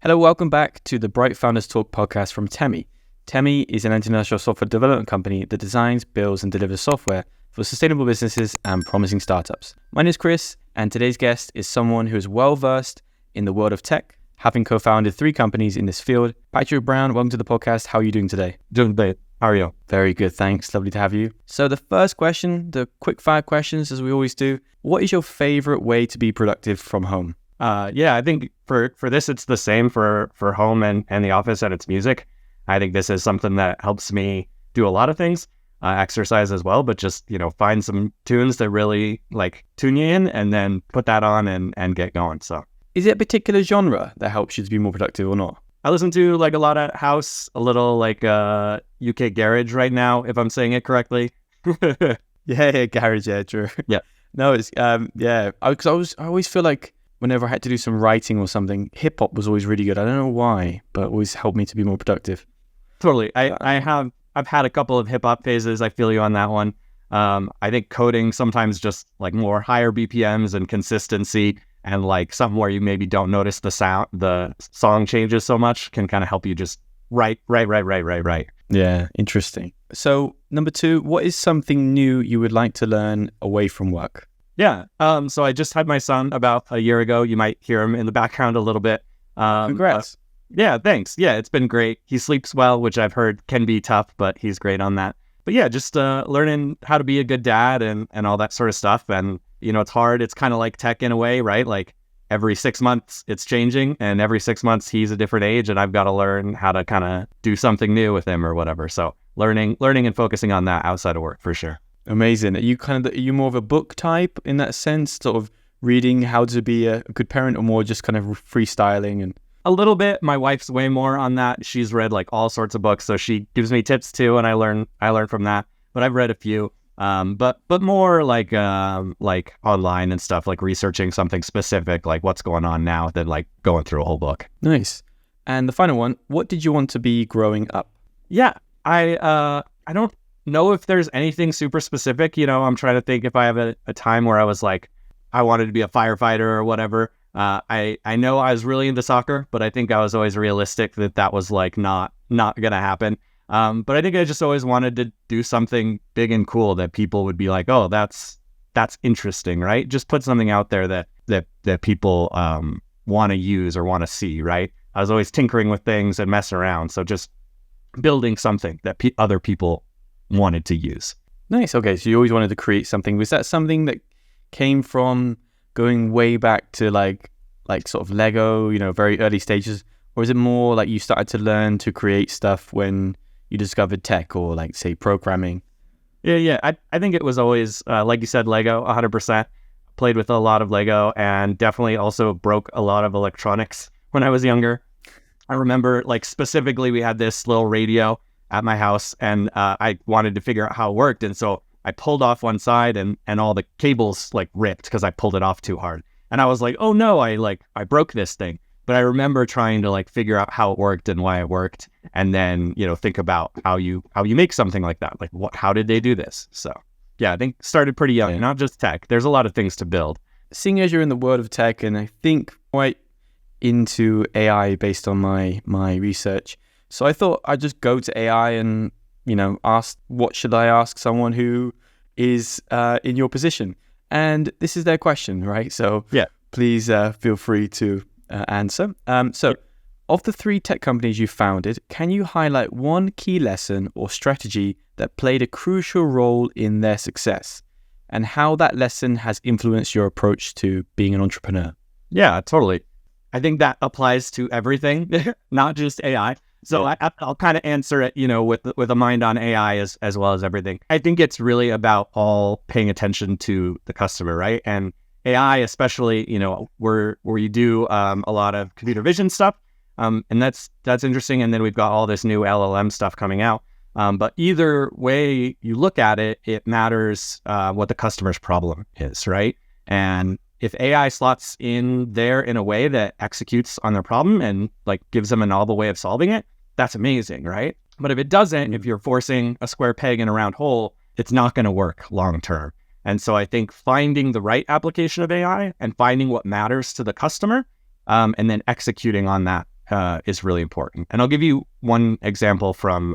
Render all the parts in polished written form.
Hello, welcome back to the Bright Founders Talk podcast from Temi. Temi is an international software development company that designs, builds, and delivers software for sustainable businesses and promising startups. My name is Chris, and today's guest is someone who is well-versed in the world of tech, having co-founded 3 companies in this field. Patrick Brown, welcome to the podcast. How are you doing today? Doing great. How are you? Very good, thanks. Lovely to have you. So the first question, the quick 5 questions as we always do. What is your favorite way to be productive from home? I think for this, it's the same for home and the office, and it's music. I think this is something that helps me do a lot of things, exercise as well, but just, find some tunes that really tune you in and then put that on and get going. So is it a particular genre that helps you to be more productive or not? I listen to a lot of house, a little UK garage right now, if I'm saying it correctly. Yeah, garage, yeah, true. Yeah. No, it's, because I always feel like whenever I had to do some writing or something, hip hop was always really good. I don't know why, but always helped me to be more productive. Totally. I've had a couple of hip hop phases. I feel you on that one. I think coding sometimes just more higher BPMs and consistency and something where you maybe don't notice the song changes so much can kind of help you just write. Yeah, interesting. So number 2, what is something new you would like to learn away from work? Yeah. So I just had my son about a year ago. You might hear him in the background a little bit. Congrats. Yeah, thanks. Yeah, it's been great. He sleeps well, which I've heard can be tough, but he's great on that. But yeah, just learning how to be a good dad and all that sort of stuff. And, it's hard. It's kind of like tech in a way, right? Every 6 months it's changing, and every 6 months he's a different age, and I've got to learn how to kind of do something new with him or whatever. So learning and focusing on that outside of work for sure. Amazing. Are you more of a book type in that sense, sort of reading how to be a good parent, or more just kind of freestyling? And a little bit. My wife's way more on that. She's read all sorts of books, so she gives me tips too, and I learn from that. But I've read a few, but more like online and stuff, researching something specific, what's going on now, than going through a whole book. Nice. And the final one: what did you want to be growing up? Yeah, I don't know if there's anything super specific. I'm trying to think if I have a time where I was I wanted to be a firefighter or whatever. I know I was really into soccer, but I think I was always realistic that was not gonna happen. But I think I just always wanted to do something big and cool that people would be like, oh, that's interesting, right? Just put something out there that people want to use or want to see, right? I was always tinkering with things and messing around, so just building something that other people wanted to use. Nice. Okay, so you always wanted to create something. Was that something that came from going way back to like sort of Lego, very early stages, or is it more you started to learn to create stuff when you discovered tech or say programming? Yeah. I think it was always like you said, Lego. 100%. Played with a lot of Lego, and definitely also broke a lot of electronics when I was younger. I remember specifically we had this little radio at my house, and I wanted to figure out how it worked, and so I pulled off one side, and all the cables ripped because I pulled it off too hard, and I was like, oh no, I broke this thing. But I remember trying to figure out how it worked and why it worked, and then think about how you make something like that, how did they do this? So yeah, I think started pretty young. Not just tech. There's a lot of things to build. Seeing as you're in the world of tech, and I think quite into AI based on my research. So I thought I'd just go to AI and, ask, what should I ask someone who is in your position? And this is their question, right? So yeah, please feel free to answer. Of the 3 tech companies you founded, can you highlight one key lesson or strategy that played a crucial role in their success, and how that lesson has influenced your approach to being an entrepreneur? Yeah, totally. I think that applies to everything, not just AI. So I'll kind of answer it, with a mind on AI as well as everything. I think it's really about all paying attention to the customer, right? And AI, especially, where you do a lot of computer vision stuff, and that's interesting. And then we've got all this new LLM stuff coming out. But either way you look at it, it matters what the customer's problem is, right? And if AI slots in there in a way that executes on their problem and gives them a novel way of solving it, that's amazing, right? But if it doesn't, if you're forcing a square peg in a round hole, it's not going to work long term. And so I think finding the right application of AI and finding what matters to the customer, and then executing on that is really important. And I'll give you one example from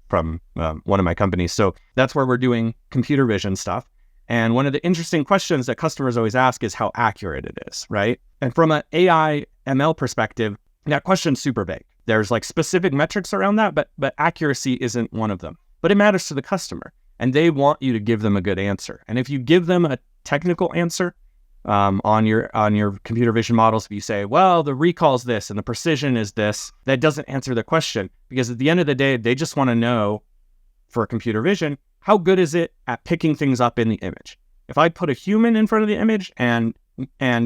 one of my companies. So that's where we're doing computer vision stuff. And one of the interesting questions that customers always ask is how accurate it is, right? And from an AI ML perspective, that question's super vague. There's like specific metrics around that, but accuracy isn't one of them. But it matters to the customer, and they want you to give them a good answer. And if you give them a technical answer on your computer vision models, if you say, well, the recall's this and the precision is this, that doesn't answer the question, because at the end of the day, they just want to know, for computer vision, how good is it at picking things up in the image? If I put a human in front of the image and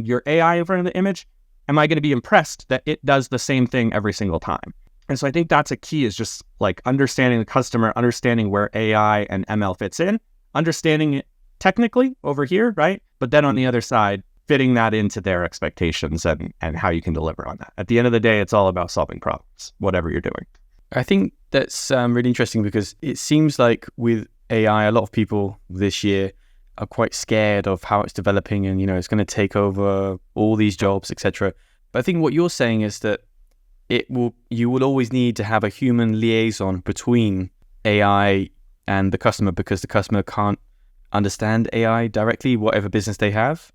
your AI in front of the image, am I going to be impressed that it does the same thing every single time? And so I think that's a key, is just like understanding the customer, understanding where AI and ML fits in, understanding it technically over here, right? But then on the other side, fitting that into their expectations and how you can deliver on that. At the end of the day, it's all about solving problems, whatever you're doing. I think that's really interesting, because it seems like with AI, a lot of people this year are quite scared of how it's developing, and it's going to take over all these jobs, etc. But I think what you're saying is that you will always need to have a human liaison between AI and the customer, because the customer can't understand AI directly, whatever business they have.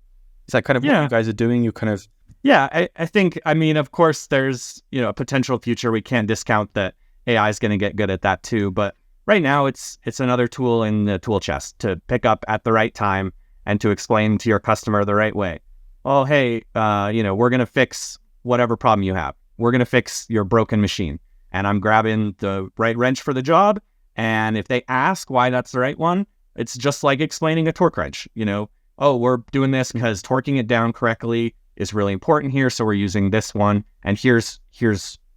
Is that kind of what you guys are doing? You kind of... Yeah, I think, of course, there's, a potential future. We can't discount that AI is going to get good at that too. But right now, it's another tool in the tool chest to pick up at the right time and to explain to your customer the right way. Oh, hey, we're going to fix whatever problem you have. We're going to fix your broken machine. And I'm grabbing the right wrench for the job. And if they ask why that's the right one, it's just like explaining a torque wrench. Oh, we're doing this because torquing it down correctly is really important here. So we're using this one. And here's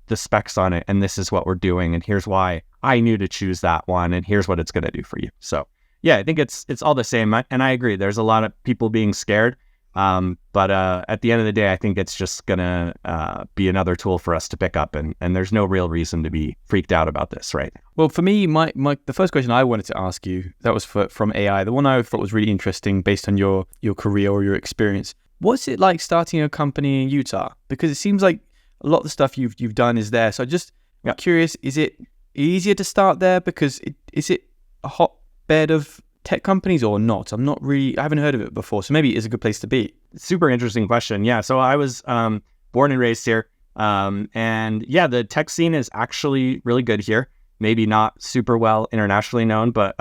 the specs on it. And this is what we're doing. And here's why I knew to choose that one. And here's what it's going to do for you. So yeah, I think it's all the same. And I agree. There's a lot of people being scared. But at the end of the day, I think it's just going to be another tool for us to pick up. And there's no real reason to be freaked out about this right now. Well, for me, the first question I wanted to ask you, that was from AI. The one I thought was really interesting based on your career or your experience. What's it like starting a company in Utah? Because it seems like a lot of the stuff you've done is there. So I'm curious, is it easier to start there? Because is it a hotbed of tech companies or not? I haven't heard of it before, so maybe it is a good place to be. Super interesting question. Yeah, so I was born and raised here, and yeah, the tech scene is actually really good here. Maybe not super well internationally known, but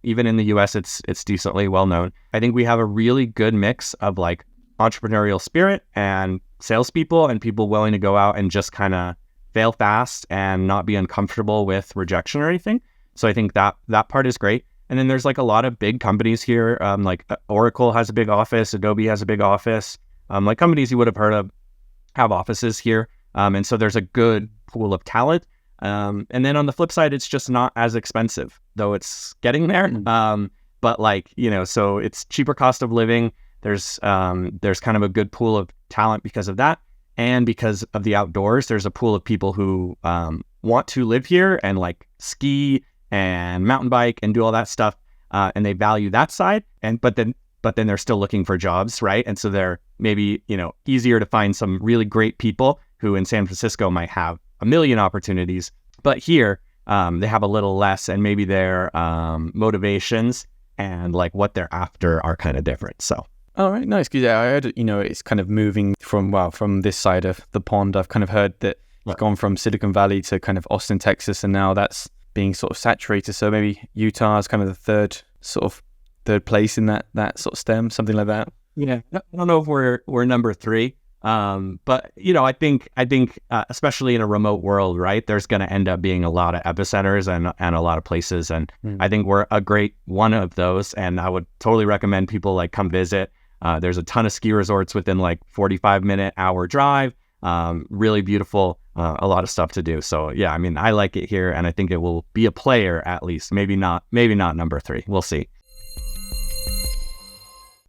even in the US, it's decently well known. I think we have a really good mix of like entrepreneurial spirit and salespeople and people willing to go out and just kind of fail fast and not be uncomfortable with rejection or anything. So I think that part is great. And then there's like a lot of big companies here, like Oracle has a big office, Adobe has a big office, like companies you would have heard of have offices here. And so there's a good pool of talent. And then on the flip side, it's just not as expensive, though it's getting there. But like, so it's cheaper cost of living. There's kind of a good pool of talent because of that. And because of the outdoors, there's a pool of people who want to live here and like ski and mountain bike and do all that stuff, and they value that side. But then they're still looking for jobs, right? And so they're maybe easier to find some really great people who in San Francisco might have a million opportunities, but here they have a little less, and maybe their motivations and like what they're after are kind of different. So. All right, nice. Because I heard it's kind of moving from this side of the pond. I've kind of heard that it's gone from Silicon Valley to kind of Austin, Texas, and now that's being sort of saturated. So maybe Utah is kind of the third place in that sort of stem, something like that. Yeah, I don't know if we're number 3, but I think especially in a remote world, right? There's going to end up being a lot of epicenters and a lot of places, and I think we're a great one of those. And I would totally recommend people like come visit. There's a ton of ski resorts within like 45-minute hour drive. Really beautiful, a lot of stuff to do. So yeah, I like it here, and I think it will be a player at least. Maybe not number 3. We'll see.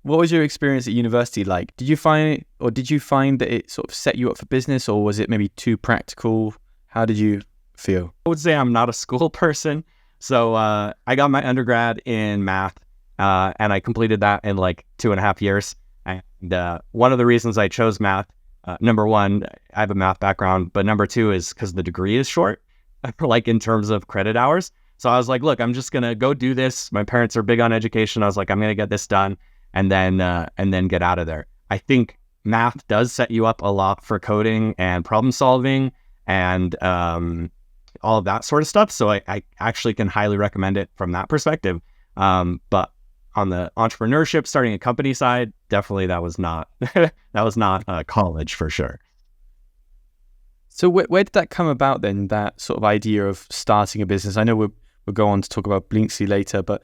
What was your experience at university like? Did you find that it sort of set you up for business, or was it maybe too practical? How did you feel? I would say I'm not a school person. So I got my undergrad in math, and I completed that in like 2.5 years. And one of the reasons I chose math number one, I have a math background, but number two is because the degree is short, like in terms of credit hours. So I was like, look, I'm just going to go do this. My parents are big on education. I was like, I'm going to get this done and then get out of there. I think math does set you up a lot for coding and problem solving and all of that sort of stuff. So I actually can highly recommend it from that perspective. But on the entrepreneurship, starting a company side, definitely that was not college for sure. So where did that come about then, that sort of idea of starting a business? I know we'll go on to talk about Blinksy later, but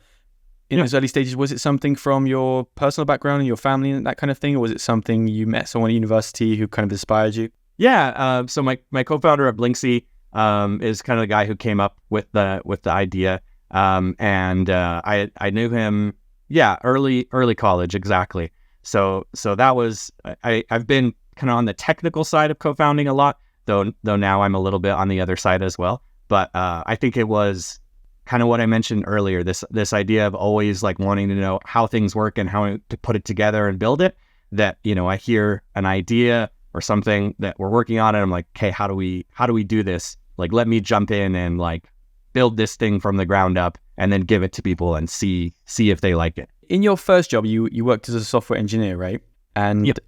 in those early stages, was it something from your personal background and your family and that kind of thing? Or was it something you met someone at university who kind of inspired you? Yeah. So my co-founder of Blinksy is kind of the guy who came up with the idea. I knew him, early college, exactly. So that was, I've been kind of on the technical side of co-founding a lot, though now I'm a little bit on the other side as well. But I think it was kind of what I mentioned earlier, this idea of always like wanting to know how things work and how to put it together and build it, that, I hear an idea or something that we're working on and I'm like, okay, how do we do this? Like, let me jump in and like build this thing from the ground up and then give it to people and see if they like it. In your first job, you worked as a software engineer, right? And yep.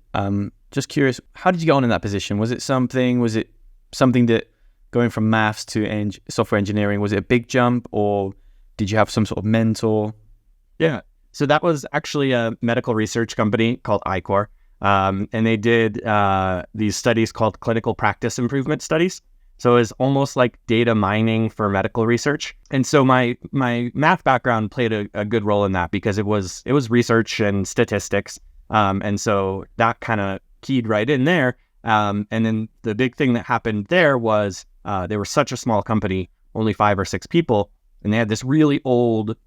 Just curious, how did you get on in that position? Was it something that going from maths to software engineering, was it a big jump, or did you have some sort of mentor? Yeah. So that was actually a medical research company called iCor. And they did these studies called clinical practice improvement studies. So it was almost like data mining for medical research. And so my math background played a good role in that because it was research and statistics. And so that kind of keyed right in there. And then the big thing that happened there was they were such a small company, only 5 or 6 people, and they had this really old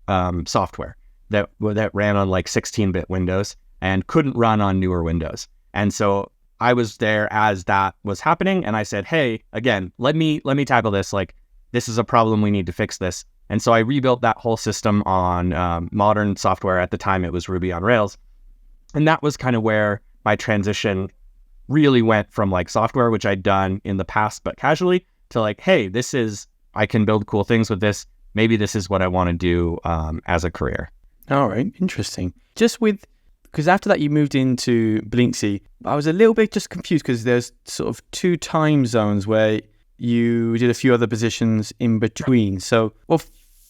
software that ran on like 16-bit Windows and couldn't run on newer Windows. And so I was there as that was happening, and I said, hey, again, let me tackle this. Like, this is a problem, we need to fix this. And so I rebuilt that whole system on modern software. At the time, it was Ruby on Rails. And that was kind of where my transition really went from like software, which I'd done in the past, but casually, to like, hey, I can build cool things with this. Maybe this is what I want to do as a career. All right. Interesting. Because after that you moved into Blinksy, I was a little bit just confused because there's sort of 2 time zones where you did a few other positions in between. So, well,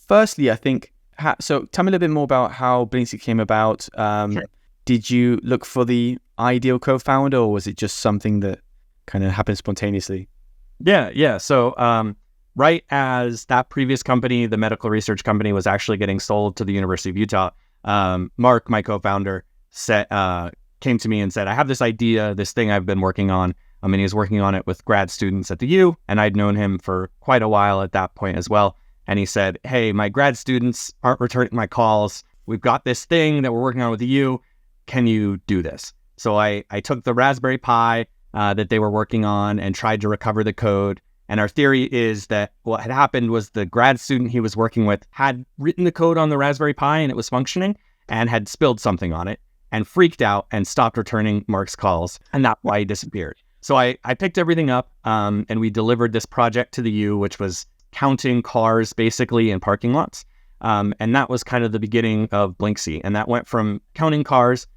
firstly, I think, so tell me a little bit more about how Blinksy came about. Sure. Did you look for the ideal co-founder, or was it just something that kind of happened spontaneously? Yeah. So right as that previous company, the medical research company, was actually getting sold to the University of Utah, Mark, my co-founder, came to me and said, I have this idea, this thing I've been working on. I mean, he was working on it with grad students at the U, and I'd known him for quite a while at that point as well. And he said, hey, my grad students aren't returning my calls. We've got this thing that we're working on with the U. Can you do this? So I took the Raspberry Pi that they were working on and tried to recover the code. And our theory is that what had happened was the grad student he was working with had written the code on the Raspberry Pi and it was functioning, and had spilled something on it and freaked out and stopped returning Mark's calls. And that's why he disappeared. So I picked everything up and we delivered this project to the U, which was counting cars basically in parking lots. And that was kind of the beginning of Blinksy. And that went from counting cars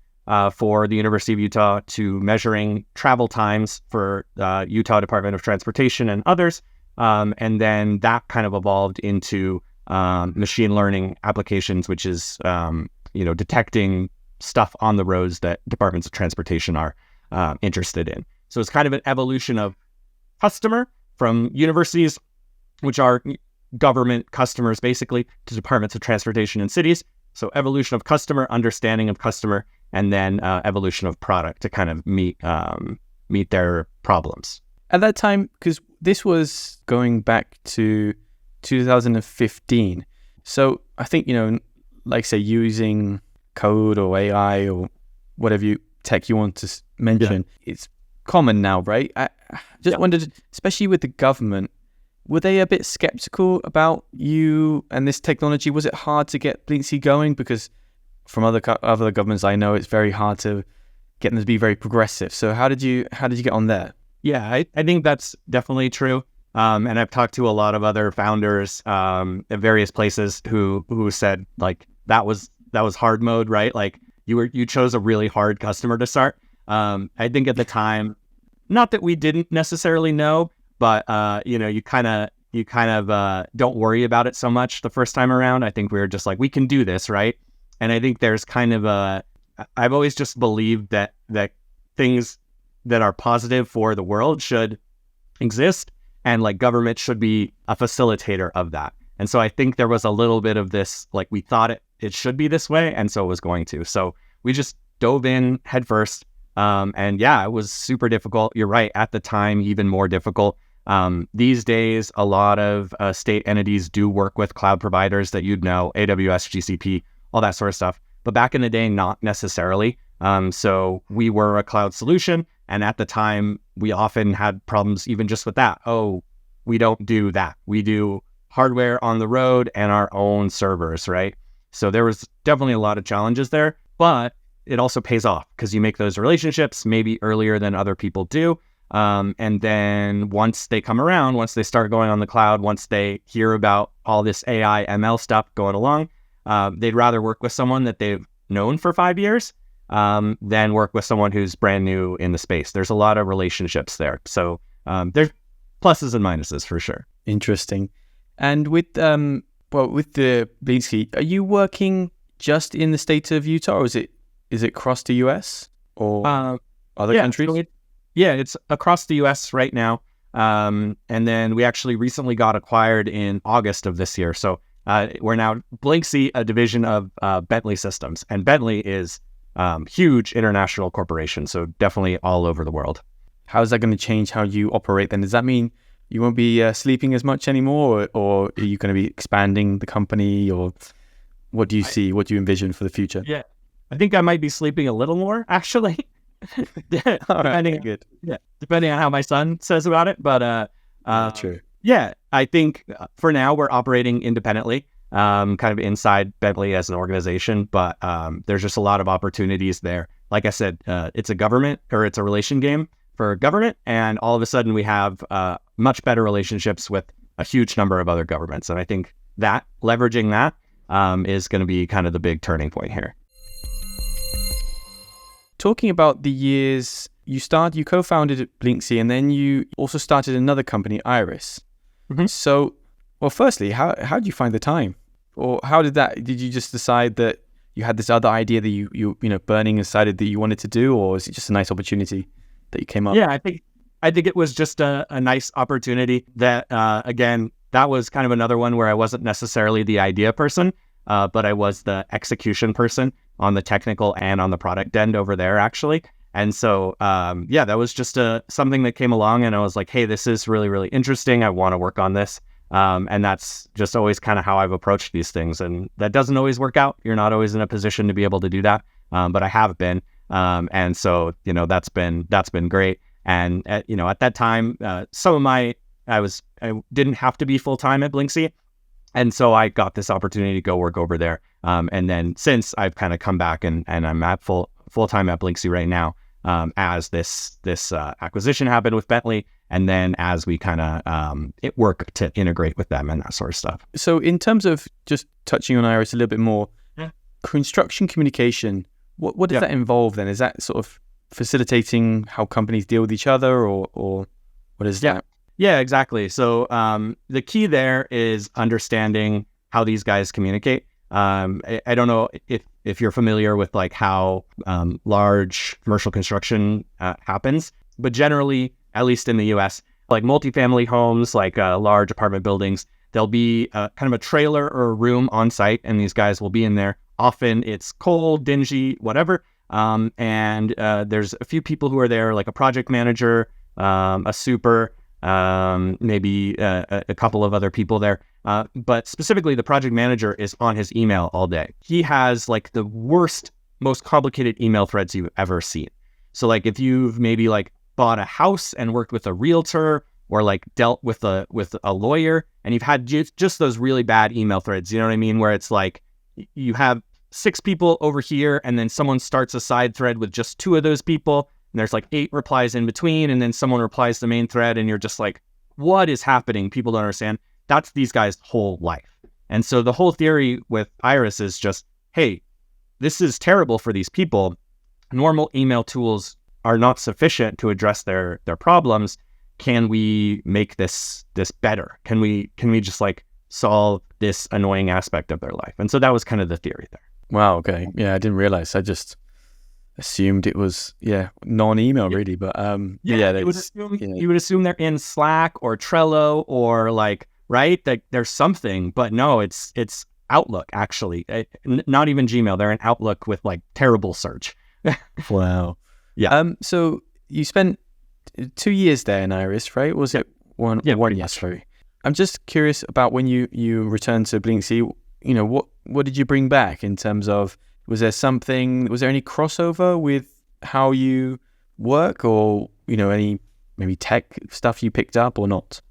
for the University of Utah to measuring travel times for Utah Department of Transportation and others. And then that kind of evolved into machine learning applications, which is, detecting stuff on the roads that departments of transportation are interested in. So it's kind of an evolution of customer from universities, which are government customers basically, to departments of transportation in cities. So evolution of customer, understanding of customer, and then evolution of product to kind of meet their problems. At that time, because this was going back to 2015. So I think, like say using code or AI or whatever tech you want to mention, it's common now, right? I just wondered, especially with the government, were they a bit skeptical about you and this technology? Was it hard to get Blinksy going? Because from other governments I know, it's very hard to get them to be very progressive. So how did you get on there? Yeah, I think that's definitely true. And I've talked to a lot of other founders at various places who said like that was hard mode, right? Like you chose a really hard customer to start. I think at the time, not that we didn't necessarily know, but you kind of don't worry about it so much the first time around. I think we were just like, we can do this, right? And I think there's kind of I've always just believed that things that are positive for the world should exist, and like government should be a facilitator of that. And so I think there was a little bit of this, like we thought it should be this way, and so it was going to. So we just dove in head first. And yeah, it was super difficult. You're right. At the time, even more difficult. These days, a lot of state entities do work with cloud providers that you'd know, AWS, GCP, all that sort of stuff. But back in the day, not necessarily. So we were a cloud solution. And at the time, we often had problems even just with that. Oh, we don't do that. We do hardware on the road and our own servers, right? So there was definitely a lot of challenges there, but it also pays off because you make those relationships maybe earlier than other people do. And then once they come around, once they start going on the cloud, once they hear about all this AI, ML stuff going along, they'd rather work with someone that they've known for 5 years than work with someone who's brand new in the space. There's a lot of relationships there. So there's pluses and minuses for sure. Interesting. And with the Blinksy, are you working just in the state of Utah, or is it across the US or other countries? So it's across the US right now. And then we actually recently got acquired in August of this year. So we're now Blinksy, a division of Bentley Systems. And Bentley is huge international corporation, so definitely all over the world. How is that going to change how you operate then? Does that mean you won't be sleeping as much anymore, or are you going to be expanding the company, or what do you see? What do you envision for the future? Yeah, I think I might be sleeping a little more, actually. Depending on how my son says about it. But true. Yeah, I think for now we're operating independently, kind of inside Bentley as an organization, but there's just a lot of opportunities there. Like I said, it's a relation game for government, and all of a sudden we have much better relationships with a huge number of other governments. And I think that leveraging that is going to be kind of the big turning point here. Talking about the years, you co-founded Blinksy, and then you also started another company, Iris. Mm-hmm. So, well, firstly, how did you find the time? Or did you just decide that you had this other idea that you burning and decided that you wanted to do, or is it just a nice opportunity that you came up? Yeah, I think it was just a nice opportunity that, again, that was kind of another one where I wasn't necessarily the idea person, but I was the execution person on the technical and on the product end over there, actually. And so, that was just something that came along, and I was like, hey, this is really, really interesting. I want to work on this. And that's just always kind of how I've approached these things. And that doesn't always work out. You're not always in a position to be able to do that. But I have been. And so, that's been great. And at that time, I didn't have to be full-time at Blinksy. And so I got this opportunity to go work over there. And then since I've kind of come back and I'm at full-time at Blinksy right now, as this acquisition happened with Bentley, and then as we kind of work to integrate with them and that sort of stuff. So in terms of just touching on Iris a little bit more, construction communication, what does that involve then? Is that sort of facilitating how companies deal with each other, or what is that? Yeah, exactly. So the key there is understanding how these guys communicate. I don't know if you're familiar with like how large commercial construction happens, but generally, at least in the US, like multifamily homes, like large apartment buildings, there'll be kind of a trailer or a room on site, and these guys will be in there. Often it's cold, dingy, whatever. And there's a few people who are there, like a project manager, a super, maybe a couple of other people there. But specifically, the project manager is on his email all day. He has like the worst, most complicated email threads you've ever seen. So like if you've maybe like bought a house and worked with a realtor, or like dealt with a lawyer, and you've had just those really bad email threads, you know what I mean? Where it's like you have 6 people over here, and then someone starts a side thread with just 2 of those people, and there's like 8 replies in between, and then someone replies to the main thread, and you're just like, what is happening? People don't understand. That's these guys' whole life. And so the whole theory with Iris is just, hey, this is terrible for these people. Normal email tools are not sufficient to address their problems. Can we make this better? Can we just like solve this annoying aspect of their life? And so that was kind of the theory there. Wow. Okay. Yeah, I didn't realize. I just assumed it was non-email really, but you would assume they're in Slack or Trello or like, right, that there's something, but no, it's Outlook actually. Not even Gmail. They're in Outlook with like terrible search. Wow. Yeah. So you spent 2 years there in Iris, right? Was it one? Yeah, 1 year. Sorry. I'm just curious about when you returned to Blink-C. What did you bring back in terms of? Was there any crossover with how you work, or any maybe tech stuff you picked up or not?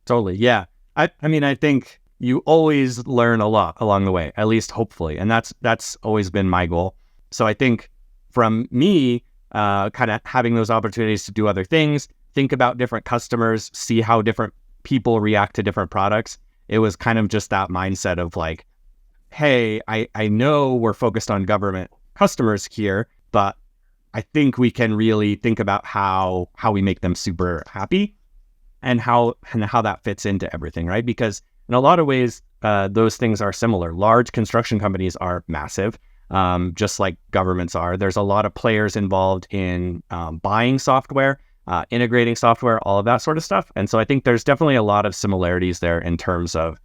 Totally. Yeah. I mean, I think you always learn a lot along the way, at least hopefully, and that's always been my goal. So I think from me, kind of having those opportunities to do other things, think about different customers, see how different people react to different products. It was kind of just that mindset of like, hey, I know we're focused on government customers here, but I think we can really think about how we make them super happy and how that fits into everything, right? Because in a lot of ways, those things are similar. Large construction companies are massive, just like governments are. There's a lot of players involved in buying software, integrating software, all of that sort of stuff. And so I think there's definitely a lot of similarities there in terms of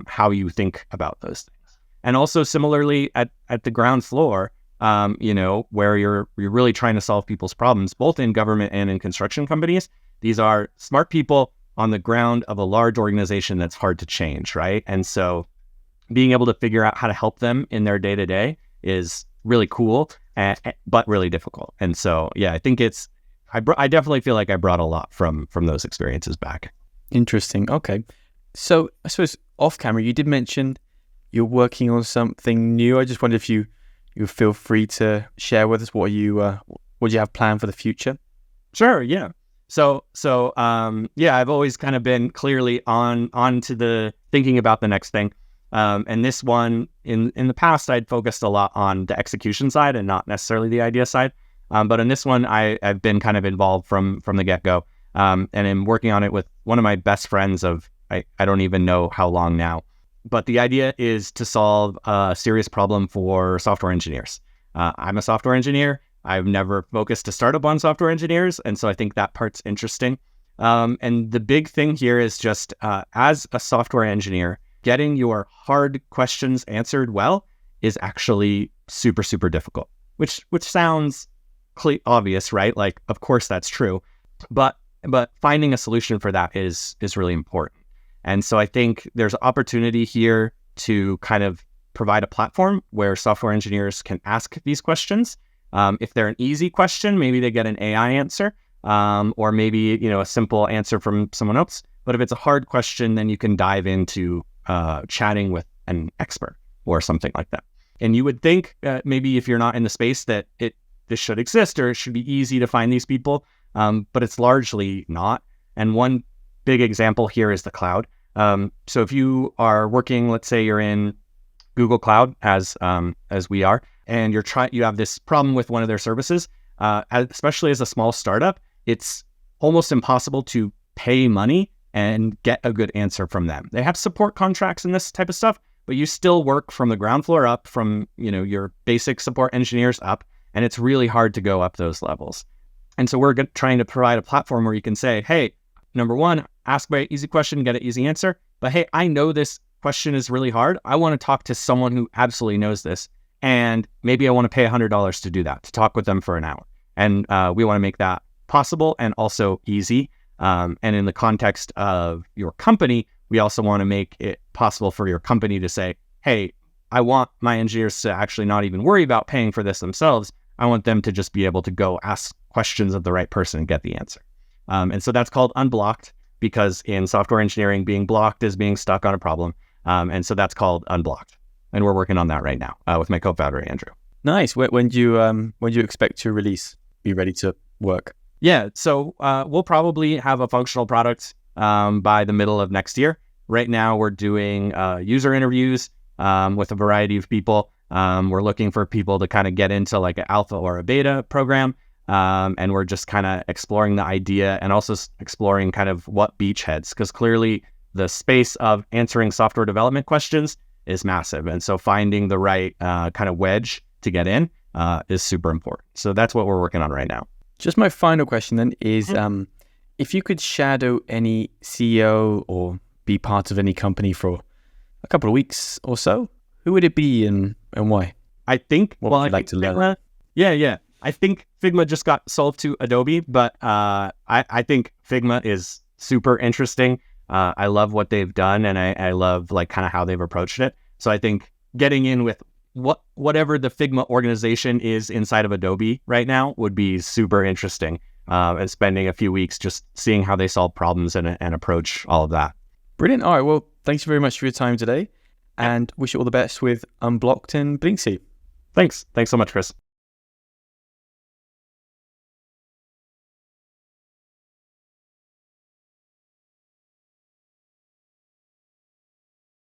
how you think about those things. And also similarly at the ground floor, where you're really trying to solve people's problems, both in government and in construction companies. These are smart people on the ground of a large organization that's hard to change, right? And so being able to figure out how to help them in their day-to-day is really cool, but really difficult. And so, yeah, I think I definitely feel like I brought a lot from those experiences back. Interesting. Okay. So I suppose off camera, you did mention you're working on something new. I just wondered if you feel free to share with us what you have planned for the future. Sure. Yeah. So I've always kind of been clearly on to the thinking about the next thing. And this one in the past, I'd focused a lot on the execution side and not necessarily the idea side. But in this one, I've been kind of involved from the get-go. And I'm working on it with one of my best friends of, I don't even know how long now. But the idea is to solve a serious problem for software engineers. I'm a software engineer. I've never focused a startup on software engineers. And so I think that part's interesting. And the big thing here is just as a software engineer, getting your hard questions answered well is actually super, super difficult, which sounds obvious, right? Like, of course that's true. But finding a solution for that is really important. And so I think there's opportunity here to kind of provide a platform where software engineers can ask these questions. If they're an easy question, maybe they get an AI answer, or maybe, a simple answer from someone else. But if it's a hard question, then you can dive into chatting with an expert or something like that. And you would think maybe if you're not in the space that this should exist or it should be easy to find these people, but it's largely not. And one big example here is the cloud. So if you are working, let's say you're in Google Cloud as we are, and you have this problem with one of their services, especially as a small startup, it's almost impossible to pay money and get a good answer from them. They have support contracts and this type of stuff, but you still work from the ground floor up, from your basic support engineers up, and it's really hard to go up those levels. And so we're trying to provide a platform where you can say, hey, number one, ask my easy question, get an easy answer. But hey, I know this question is really hard. I want to talk to someone who absolutely knows this. And maybe I want to pay $100 to do that, to talk with them for an hour. And we want to make that possible and also easy. And in the context of your company, we also want to make it possible for your company to say, hey, I want my engineers to actually not even worry about paying for this themselves. I want them to just be able to go ask questions of the right person and get the answer. And so that's called Unblocked, because in software engineering, being blocked is being stuck on a problem. And so that's called Unblocked. And we're working on that right now with my co-founder, Andrew. Nice. When do you expect to be ready to work? Yeah, so we'll probably have a functional product by the middle of next year. Right now, we're doing user interviews with a variety of people. We're looking for people to kind of get into like an alpha or a beta program. And we're just kind of exploring the idea and also exploring kind of what beachheads, because clearly the space of answering software development questions is massive. And so finding the right kind of wedge to get in is super important. So that's what we're working on right now. Just my final question then is, if you could shadow any CEO or be part of any company for a couple of weeks or so, who would it be and why? I think, what would you like to learn? Yeah. I think Figma just got sold to Adobe, but I think Figma is super interesting. I love what they've done, and I love like kind of how they've approached it. So I think getting in with whatever the Figma organization is inside of Adobe right now would be super interesting, and spending a few weeks just seeing how they solve problems and approach all of that. Brilliant. All right. Well, thanks very much for your time today, and wish you all the best with Unblocked and Blinksy. Thanks so much, Chris.